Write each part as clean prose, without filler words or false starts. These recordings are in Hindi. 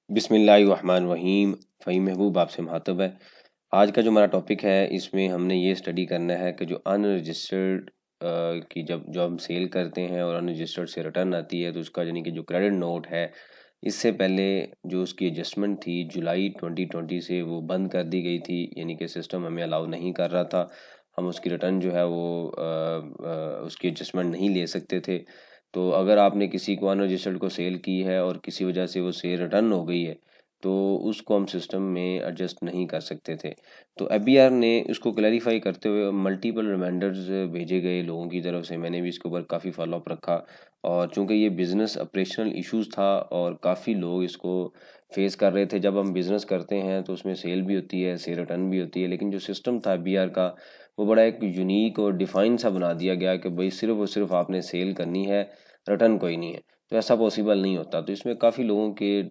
बिस्मिल्लाहिर्रहमानिर्रहीम। फ़हीम महबूब आपसे मुखातब है। आज का जो हमारा टॉपिक है इसमें हमने ये स्टडी करना है कि जो अनरजिस्टर्ड की जब हम सेल करते हैं और अनरजिस्टर्ड से रिटर्न आती है तो उसका यानी कि जो क्रेडिट नोट है, इससे पहले जो उसकी एडजस्टमेंट थी जुलाई 2020 से वो बंद कर दी गई थी, यानी कि सिस्टम हमें अलाउ नहीं कर रहा था। हम उसकी रिटर्न जो है वो उसकी एडजस्टमेंट नहीं ले सकते थे। तो अगर आपने किसी को अनरजिस्टर्ड को सेल की है और किसी वजह से वो सेल रिटर्न हो गई है तो उसको हम सिस्टम में एडजस्ट नहीं कर सकते थे। तो एफबीआर ने उसको क्लैरिफाई करते हुए मल्टीपल रिमाइंडर्स भेजे गए लोगों की तरफ से। मैंने भी इसके ऊपर काफ़ी फॉलोअप रखा और चूंकि ये बिज़नेस ऑपरेशनल इश्यूज था और काफ़ी लोग इसको फेस कर रहे थे। जब हम बिज़नेस करते हैं तो उसमें सेल भी होती है, सेल रिटर्न भी होती है, लेकिन जो सिस्टम था एफबीआर का वो बड़ा एक यूनिक और डिफाइन सा बना दिया गया कि भाई सिर्फ और सिर्फ आपने सेल करनी है, रिटर्न कोई नहीं है। तो ऐसा पॉसिबल नहीं होता। तो इसमें काफ़ी लोगों के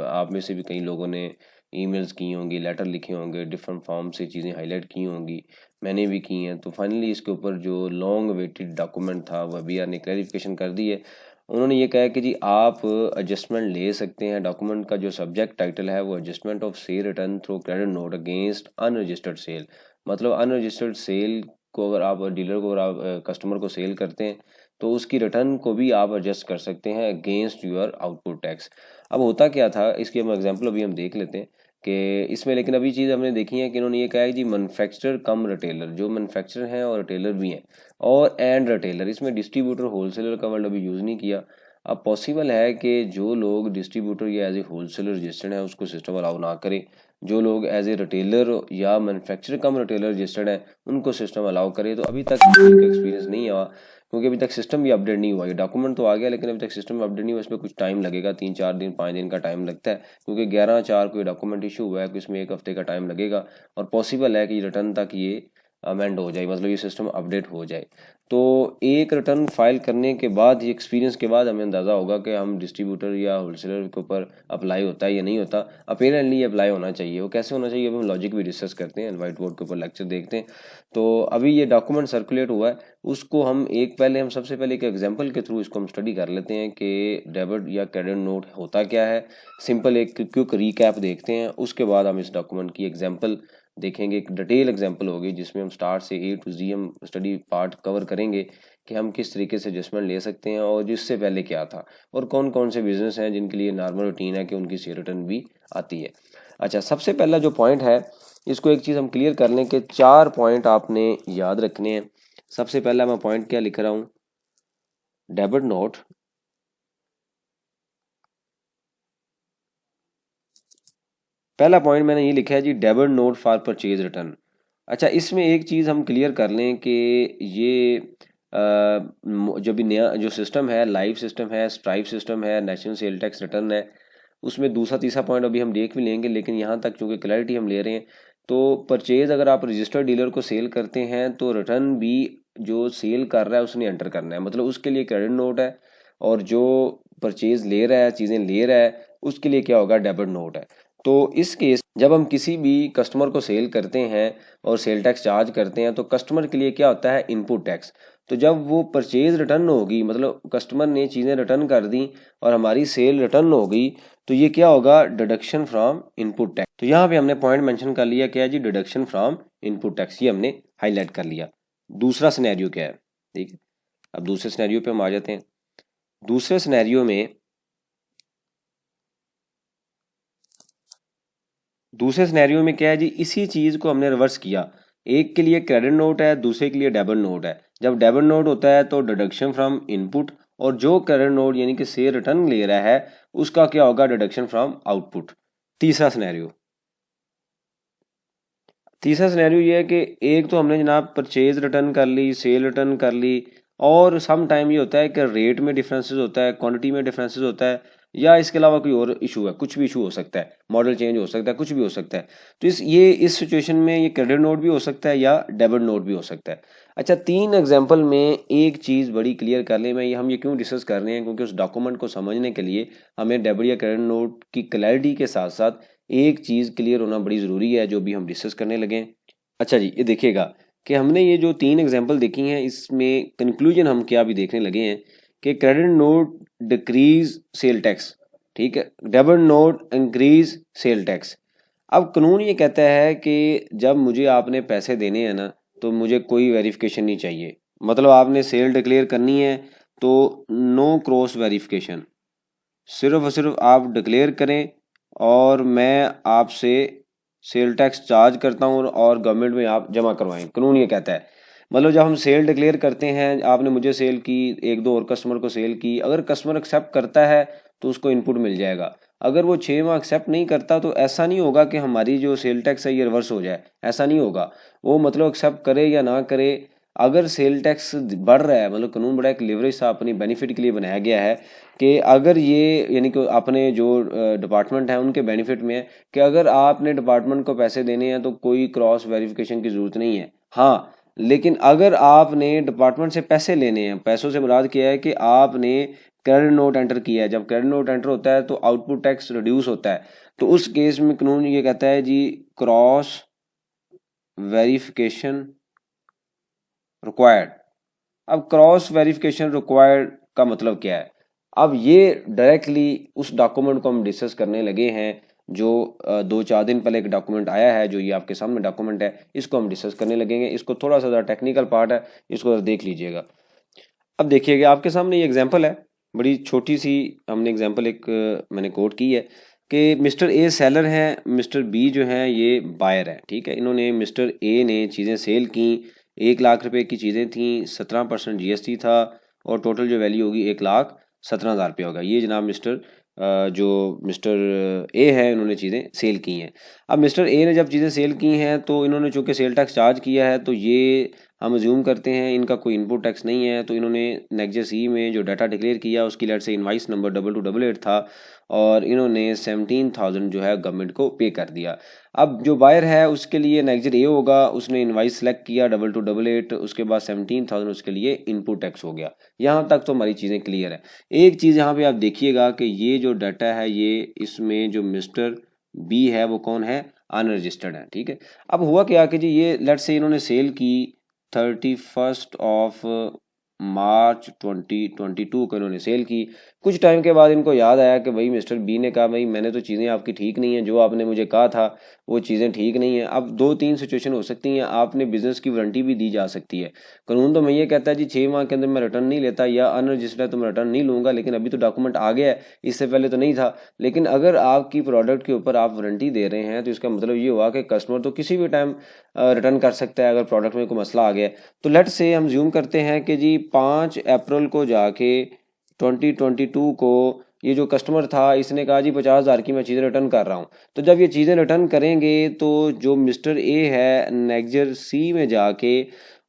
आप में से भी कई लोगों ने ईमेल्स की होंगी, लेटर लिखे होंगे, डिफरेंट फॉर्म से चीज़ें हाईलाइट की होंगी, मैंने भी की हैं। तो फाइनली इसके ऊपर जो लॉन्ग वेटेड डॉक्यूमेंट था वह बी आर ने क्लैरिफिकेशन कर दी है। उन्होंने ये कहा कि जी आप एडजस्टमेंट ले सकते हैं। डॉक्यूमेंट का जो सब्जेक्ट टाइटल है वो adjustment of sale return through credit note against unregistered sale. मतलब अनरजिस्टर्ड सेल को अगर आप डीलर को, अगर आप कस्टमर को सेल करते हैं तो उसकी रिटर्न को भी आप एडजस्ट कर सकते हैं अगेंस्ट योर आउटपुट टैक्स। अब होता क्या था, इसकी हम एग्जांपल अभी हम देख लेते हैं कि इसमें, लेकिन अभी चीज़ हमने देखी है कि इन्होंने ये कहा है जी मैन्युफैक्चरर कम रिटेलर, जो मैन्युफैक्चरर हैं और रिटेलर भी हैं, और एंड रिटेलर, इसमें डिस्ट्रीब्यूटर होलसेलर का वर्ड अभी यूज़ नहीं किया। अब पॉसिबल है कि जो लोग डिस्ट्रीब्यूटर या एज ए होलसेलर रजिस्टर्ड है उसको सिस्टम अलाउ ना करे, जो लोग एज ए रिटेलर या मैन्युफैक्चरर कम रिटेलर रजिस्टर्ड है उनको सिस्टम अलाउ करे। तो अभी तक एक्सपीरियंस नहीं हुआ क्योंकि अभी तक सिस्टम भी अपडेट नहीं हुआ। ये डॉक्यूमेंट तो आ गया लेकिन अभी तक सिस्टम अपडेट नहीं हुआ। इसमें कुछ टाइम लगेगा, 3-4 दिन 5 दिन का टाइम लगता है, क्योंकि 11/4 को ये डॉक्यूमेंट इशू हुआ है, तो इसमें 1 हफ्ते का टाइम लगेगा और पॉसिबल है कि रिटर्न तक ये अमेंड हो जाए, मतलब ये सिस्टम अपडेट हो जाए। तो एक रिटर्न फाइल करने के बाद, ये एक्सपीरियंस के बाद हमें अंदाज़ा होगा कि हम डिस्ट्रीब्यूटर या होलसेलर के ऊपर अप्लाई होता है या नहीं होता। अपेरेंटली अप्लाई होना चाहिए। वो कैसे होना चाहिए, अभी हम लॉजिक भी डिस्कस करते हैं, वाइट बोर्ड के ऊपर लेक्चर देखते हैं। तो अभी ये डॉक्यूमेंट सर्कुलेट हुआ है, उसको हम हम सबसे पहले एक एग्जांपल के थ्रू इसको हम स्टडी कर लेते हैं कि डेबिट या क्रेडिट नोट होता क्या है। सिंपल एक क्विक रीकैप देखते हैं, उसके बाद हम इस डॉक्यूमेंट की एग्जांपल देखेंगे। एक डिटेल एग्जांपल होगी जिसमें हम स्टार्ट से ए टू जी हम स्टडी पार्ट कवर करेंगे कि हम किस तरीके से एडजस्टमेंट ले सकते हैं और जिससे पहले क्या था, और कौन कौन से बिजनेस हैं जिनके लिए नॉर्मल रूटीन है कि उनकी सी रिटर्न भी आती है। अच्छा, सबसे पहला जो पॉइंट है, इसको एक चीज़ हम क्लियर कर लें कि 4 पॉइंट आपने याद रखने हैं। सबसे पहला मैं पॉइंट क्या लिख रहा हूँ, डेबिट नोट पहला पॉइंट मैंने ये लिखा है ji, debit note for purchase return. अच्छा, इसमें एक चीज़ हम क्लियर कर लें कि ये जो भी नया जो सिस्टम है, लाइव सिस्टम है, स्ट्राइप सिस्टम है, नेशनल सेल टैक्स रिटर्न है, उसमें दूसरा तीसरा पॉइंट अभी हम देख भी लेंगे, लेकिन यहाँ तक चूंकि क्लैरिटी हम ले रहे हैं। तो परचेज, अगर आप रजिस्टर्ड डीलर को सेल करते हैं तो रिटर्न भी जो सेल कर रहा है उसने एंटर करना है, मतलब उसके लिए क्रेडिट नोट है, और जो परचेज ले रहा है, चीज़ें ले रहा है, उसके लिए क्या होगा, डेबिट नोट है। तो इस केस जब हम किसी भी कस्टमर को सेल करते हैं और सेल टैक्स चार्ज करते हैं तो कस्टमर के लिए क्या होता है, इनपुट टैक्स। तो जब वो परचेज रिटर्न होगी, मतलब कस्टमर ने चीज़ें रिटर्न कर दी और हमारी सेल रिटर्न हो गई, तो ये क्या होगा, डिडक्शन फ्रॉम इनपुट टैक्स। तो यहाँ पे हमने पॉइंट मेंशन कर लिया, क्या है जी, डिडक्शन फ्रॉम इनपुट टैक्स, ये हमने हाईलाइट कर लिया। दूसरा सिनेरियो क्या है, ठीक है। अब दूसरे सिनेरियो पे हम आ जाते हैं। दूसरे सिनेरियो में क्या है जी, इसी चीज को हमने रिवर्स किया। एक के लिए क्रेडिट नोट है, दूसरे के लिए डेबिट नोट है। जब डेबिट नोट होता है तो डिडक्शन फ्रॉम इनपुट, और जो क्रेडिट नोट यानी कि से रिटर्न ले रहा है उसका क्या होगा, डिडक्शन फ्रॉम आउटपुट। तीसरा सिनेरियो तीसरा सिनेरियो ये है कि एक तो हमने जनाब परचेज रिटर्न कर ली, सेल रिटर्न कर ली, और सम टाइम ये होता है कि रेट में डिफरेंसेस होता है, क्वांटिटी में डिफरेंसेस होता है, या इसके अलावा कोई और इशू है, कुछ भी इशू हो सकता है, मॉडल चेंज हो सकता है, कुछ भी हो सकता है। तो इस सिचुएशन में ये क्रेडिट नोट भी हो सकता है या डेबिट नोट भी हो सकता है। अच्छा, 3 एग्जाम्पल में एक चीज़ बड़ी क्लियर कर ले, हम ये क्यों डिस्कस कर रहे हैं, क्योंकि उस डॉक्यूमेंट को समझने के लिए हमें डेबिट या क्रेडिट नोट की क्लैरिटी के साथ साथ एक चीज़ क्लियर होना बड़ी ज़रूरी है, जो भी हम डिस्कस करने लगे। अच्छा जी, ये देखिएगा कि हमने ये जो 3 एग्जाम्पल देखी हैं, इसमें कंक्लूजन हम क्या भी देखने लगे हैं कि credit note decrease sale tax, ठीक है। Debit note increase sale tax. अब कानून ये कहता है कि जब मुझे आपने पैसे देने हैं ना, तो मुझे कोई वेरिफिकेशन नहीं चाहिए। मतलब आपने सेल डिक्लेयर करनी है तो नो क्रॉस वेरिफिकेशन, सिर्फ और सिर्फ आप डिक्लेयर करें और मैं आपसे सेल टैक्स चार्ज करता हूँ और गवर्नमेंट में आप जमा करवाएं। कानून ये कहता है। मतलब जब हम सेल डिक्लेयर करते हैं, आपने मुझे सेल की, एक दो और कस्टमर को सेल की, अगर कस्टमर एक्सेप्ट करता है तो उसको इनपुट मिल जाएगा। अगर वो 6 माह एक्सेप्ट नहीं करता तो ऐसा नहीं होगा कि हमारी जो सेल टैक्स है ये रिवर्स हो जाए, ऐसा नहीं होगा। वो मतलब एक्सेप्ट करे या ना करे, अगर सेल टैक्स बढ़ रहा है, मतलब कानून बड़ा एक लिवरेज सा अपनी बेनिफिट के लिए बनाया गया है कि अगर ये यानी कि अपने जो डिपार्टमेंट है उनके बेनिफिट में है कि अगर आपने डिपार्टमेंट को पैसे देने हैं तो कोई क्रॉस वेरिफिकेशन की ज़रूरत नहीं है। हाँ, लेकिन अगर आपने डिपार्टमेंट से पैसे लेने हैं, पैसों से मुराद किया है कि आपने क्रेडिट नोट एंटर किया है। जब क्रेडिट नोट एंटर होता है तो आउटपुट टैक्स रिड्यूस होता है। तो उस केस में कानून ये कहता है जी क्रॉस वेरिफिकेशन रिक्वायर्ड। अब क्रॉस वेरिफिकेशन रिक्वायर्ड का मतलब क्या है? अब ये डायरेक्टली उस डॉक्यूमेंट को हम डिस्कस करने लगे हैं जो 2-4 दिन पहले एक डॉक्यूमेंट आया है, जो ये आपके सामने डॉक्यूमेंट है, इसको हम डिस्कस करने लगेंगे। इसको थोड़ा सा टेक्निकल पार्ट है, इसको देख लीजिएगा। अब देखिएगा आपके सामने ये एग्जांपल है, बड़ी छोटी सी हमने एग्जांपल एक मैंने कोट की है कि मिस्टर ए सेलर है, मिस्टर बी जो है ये बायर है। ठीक है, इन्होंने मिस्टर ए ने चीज़ें सेल की, 1,00,000 रुपए की चीज़ें थी, 17% GST था और टोटल जो वैल्यू होगी 1,17,000 रुपये होगा। ये जनाब जो मिस्टर ए है इन्होंने चीज़ें सेल की हैं। अब मिस्टर ए ने जब चीज़ें सेल की हैं तो इन्होंने चूँकि सेल टैक्स चार्ज किया है, तो ये हम अज्यूम करते हैं इनका कोई इनपुट टैक्स नहीं है। तो इन्होंने नेक्स्ट सी में जो डाटा डिक्लेयर किया उसकी लेट से इनवाइस नंबर 2288 था और इन्होंने 17,000 जो है गवर्नमेंट को पे कर दिया। अब जो बायर है उसके लिए नेक्स्ट ए होगा, उसने इनवाइस सेलेक्ट किया 2288, उसके बाद 17,000 उसके लिए इनपुट टैक्स हो गया। यहाँ तक तो हमारी चीज़ें क्लियर है। एक चीज़ यहाँ पे आप देखिएगा कि ये जो डाटा है ये इसमें जो मिस्टर बी है वो कौन है? अनरजिस्टर्ड है। ठीक है, अब हुआ क्या कि जी ये लेट से इन्होंने सेल की 31 मार्च 2022 को इन्होंने सेल की। कुछ टाइम के बाद इनको याद आया कि भाई मिस्टर बी ने कहा भाई मैंने तो चीज़ें आपकी ठीक नहीं है, जो आपने मुझे कहा था वो चीज़ें ठीक नहीं है। अब 2-3 सिचुएशन हो सकती हैं, आपने बिजनेस की वारंटी भी दी जा सकती है। कानून तो मैं ये कहता है जी 6 माह के अंदर मैं रिटर्न नहीं लेता या अनरजिस्टर्ड है तो मैं रिटर्न नहीं लूँगा, लेकिन अभी तो डॉक्यूमेंट आ गया है, इससे पहले तो नहीं था। लेकिन अगर आपकी प्रोडक्ट के ऊपर आप वारंटी दे रहे हैं तो इसका मतलब ये हुआ कि कस्टमर तो किसी भी टाइम रिटर्न कर सकता है अगर प्रोडक्ट में कोई मसला आ गया। तो लेट से हम ज्यूम करते हैं कि जी 5 अप्रैल को जाके 2022 को ये जो कस्टमर था इसने कहा जी 50,000 की मैं चीज़ें रिटर्न कर रहा हूँ। तो जब ये चीज़ें रिटर्न करेंगे तो जो मिस्टर ए है नेक्स्ट सी में जाके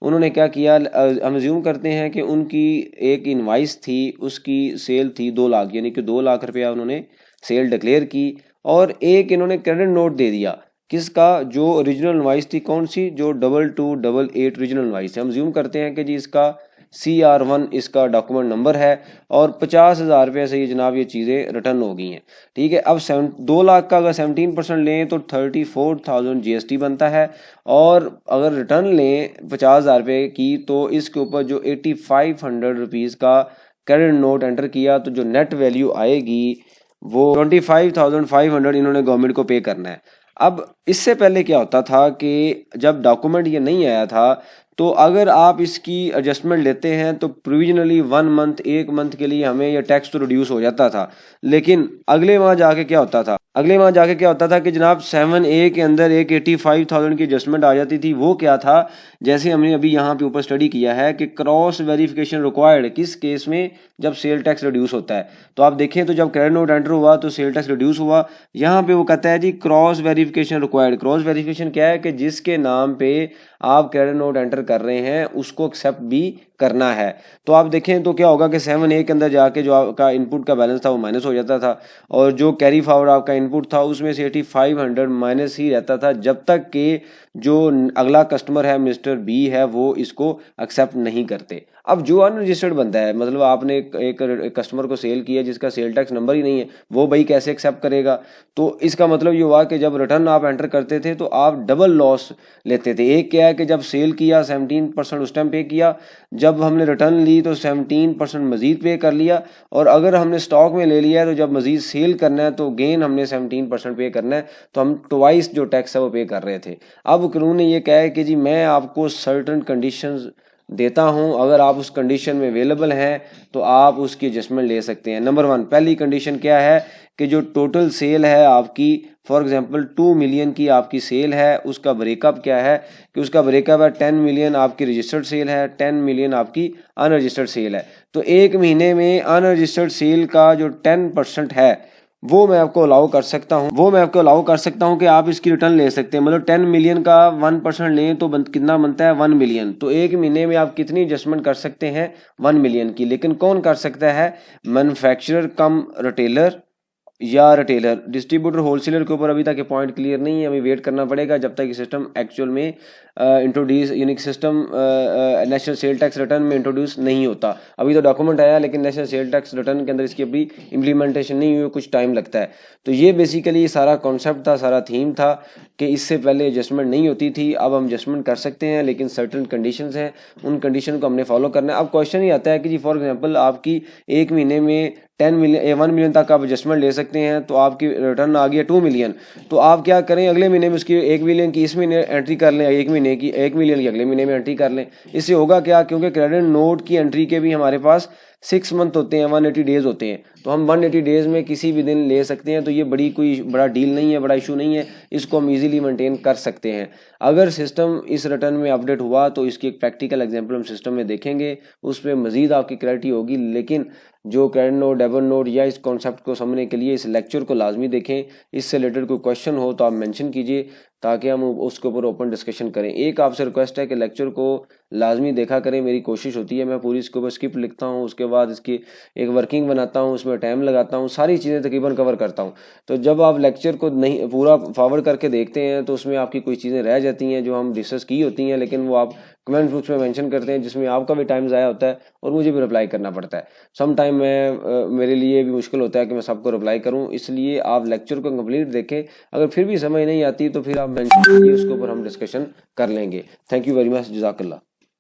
उन्होंने क्या किया, हम ज्यूम करते हैं कि उनकी एक इनवाइस थी, उसकी सेल थी 2 लाख, यानी कि 2 लाख रुपया उन्होंने सेल डिक्लेयर की और एक इन्होंने क्रेडिट नोट दे दिया। किसका? जो ओरिजिनल इनवाइस थी, कौन सी? जो 2288 ओरिजिनल इनवाइस है। हम ज्यूम करते हैं कि जी इसका CR1 इसका डॉक्यूमेंट नंबर है और 50,000 रुपये से ये जनाब ये चीज़ें रिटर्न हो गई हैं। ठीक है, अब 2 लाख का अगर 17% लें तो 34,000 GST बनता है और अगर रिटर्न लें 50,000 रुपये की तो इसके ऊपर जो 8,500 रुपीज़ का क्रेडिट नोट एंटर किया तो जो नेट वैल्यू आएगी वो 25,500 इन्होंने गवर्नमेंट को पे करना है। अब इससे पहले क्या होता था कि जब डॉक्यूमेंट ये नहीं आया था तो अगर आप इसकी एडजस्टमेंट लेते हैं तो प्रोविजनली 1 मंथ के लिए हमें ये टैक्स तो रिड्यूस हो जाता था, लेकिन अगले माह जाके क्या होता था कि जनाब 7A के अंदर एक 85,000 की एडजस्टमेंट आ जाती थी। वो क्या था? जैसे हमने अभी यहाँ पे ऊपर स्टडी किया है कि क्रॉस वेरिफिकेशन रिक्वायर्ड किस केस में? जब सेल टैक्स रिड्यूस होता है। तो आप देखें तो जब क्रेडिट नोट एंटर हुआ तो सेल टैक्स रिड्यूस हुआ। यहाँ पे वो कहता है ji cross verification required. Cross verification क्या है कि जिसके नाम पे आप क्रेडिट नोट एंटर कर रहे हैं उसको एक्सेप्ट भी करना है। तो आप देखें तो क्या होगा कि 7A के अंदर जाके जो आपका इनपुट का बैलेंस था वो माइनस हो जाता था और जो कैरी फॉरवर्ड आपका इनपुट था उसमें से 8,500 माइनस ही रहता था जब तक कि जो अगला कस्टमर है मिस्टर बी है वो इसको एक्सेप्ट नहीं करते। अब जो अनरजिस्टर्ड बंदा है, मतलब आपने एक कस्टमर को सेल किया जिसका सेल टैक्स नंबर ही नहीं है, वो भाई कैसे एक्सेप्ट करेगा? तो इसका मतलब ये हुआ कि जब रिटर्न आप एंटर करते थे तो आप डबल लॉस लेते थे। एक क्या है कि जब सेल किया 17% उस टाइम पे किया, जब हमने रिटर्न ली तो 17% मजीद पे कर लिया, और अगर हमने स्टॉक में ले लिया है तो जब मजीद सेल करना है तो गेन हमने 17% पे करना है, तो हम ट्वाइस जो टैक्स है वो पे कर रहे थे। अब कानून ने ये कहा है कि जी मैं आपको सर्टन कंडीशंस देता हूं, अगर आप उस कंडीशन में अवेलेबल हैं तो आप उसकी एडजस्टमेंट ले सकते हैं। नंबर 1 पहली कंडीशन क्या है कि जो टोटल सेल है आपकी, फॉर एग्जांपल 2 मिलियन की आपकी सेल है, उसका ब्रेकअप क्या है कि उसका ब्रेकअप है 10 मिलियन आपकी रजिस्टर्ड सेल है, 10 मिलियन आपकी अनरजिस्टर्ड सेल है। तो एक महीने में अनरजिस्टर्ड सेल का जो 10% है वो मैं आपको अलाउ कर सकता हूं कि आप इसकी रिटर्न ले सकते हैं। मतलब 10 मिलियन का 1% लें तो कितना बनता है 1 मिलियन। तो एक महीने में आप कितनी एडजस्टमेंट कर सकते हैं 1 मिलियन की। लेकिन कौन कर सकता है? मैन्युफैक्चरर कम रिटेलर या रिटेलर। डिस्ट्रीब्यूटर होलसेलर के ऊपर अभी तक ये पॉइंट क्लियर नहीं है, अभी वेट करना पड़ेगा जब तक ये सिस्टम एक्चुअल में introduce unique system national sale tax return में इंट्रोड्यूस नहीं होता। अभी तो डॉक्यूमेंट आया लेकिन नेशनल सेल टैक्स रिटर्न के अंदर इसकी अभी इम्प्लीमेंटेशन नहीं हुई, कुछ टाइम लगता है। तो ये बेसिकली सारा कॉन्सेप्ट था, सारा थीम था कि इससे पहले एडजस्टमेंट नहीं होती थी, अब हम एडजस्टमेंट कर सकते हैं, लेकिन सर्टन कंडीशंस हैं, उन कंडीशन को हमने फॉलो करना है। अब क्वेश्चन ही आता है कि जी फॉर एग्जांपल आपकी एक महीने में 1 मिलियन तक आप एडजस्टमेंट ले सकते हैं, तो आपकी रिटर्न आ गया 2 मिलियन, तो आप क्या करें अगले महीने में उसकी 1 मिलियन की इस महीने एंट्री कर लें, 1 महीने की 1 मिलियन की अगले महीने में एंट्री कर लें। इससे होगा क्या, क्योंकि क्रेडिट नोट की एंट्री के भी हमारे पास 6 मंथ होते हैं, 180 डेज होते हैं, तो हम 180 डेज में किसी भी दिन ले सकते हैं। तो ये कोई बड़ा डील नहीं है, बड़ा इशू नहीं है, इसको हम इजीली मेंटेन कर सकते हैं। अगर सिस्टम इस रिटर्न में अपडेट हुआ तो इसकी एक प्रैक्टिकल एग्जांपल हम सिस्टम में देखेंगे, उसमें मजीद आपकी क्लैरिटी होगी। लेकिन जो क्रेडिट नोट, डेबिट नोट या इस कॉन्सेप्ट को समझने के लिए इस लेक्चर को लाजमी देखें। इससे रिलेटेड कोई क्वेश्चन हो तो आप मेंशन कीजिए ताकि हम उसके ऊपर ओपन डिस्कशन करें। एक आपसे रिक्वेस्ट है कि लेक्चर को लाजमी देखा करें, मेरी कोशिश होती है मैं पूरी इसके ऊपर स्क्रिप्ट लिखता हूँ, उसके बाद इसकी एक वर्किंग बनाता हूँ, उसमें टाइम लगाता हूँ, सारी चीज़ें तकरीबन कवर करता हूँ। तो जब आप लेक्चर को नहीं पूरा फॉरवर्ड करके देखते हैं तो उसमें आपकी कोई चीज़ें रह जाती हैं जो हम डिस्कस की होती हैं, लेकिन वो आप कमेंट बॉक्स में मेंशन करते हैं, जिसमें आपका भी टाइम ज़ाया होता है और मुझे भी रिप्लाई करना पड़ता है। सम टाइम मेरे लिए भी मुश्किल होता है कि मैं सबको रिप्लाई करूं, इसलिए आप लेक्चर को कंप्लीट देखें। अगर फिर भी समझ नहीं आती तो फिर आप मेंशन कीजिए, उसके ऊपर हम डिस्कशन कर लेंगे। थैंक यू वेरी मच, जज़ाकल्लाह।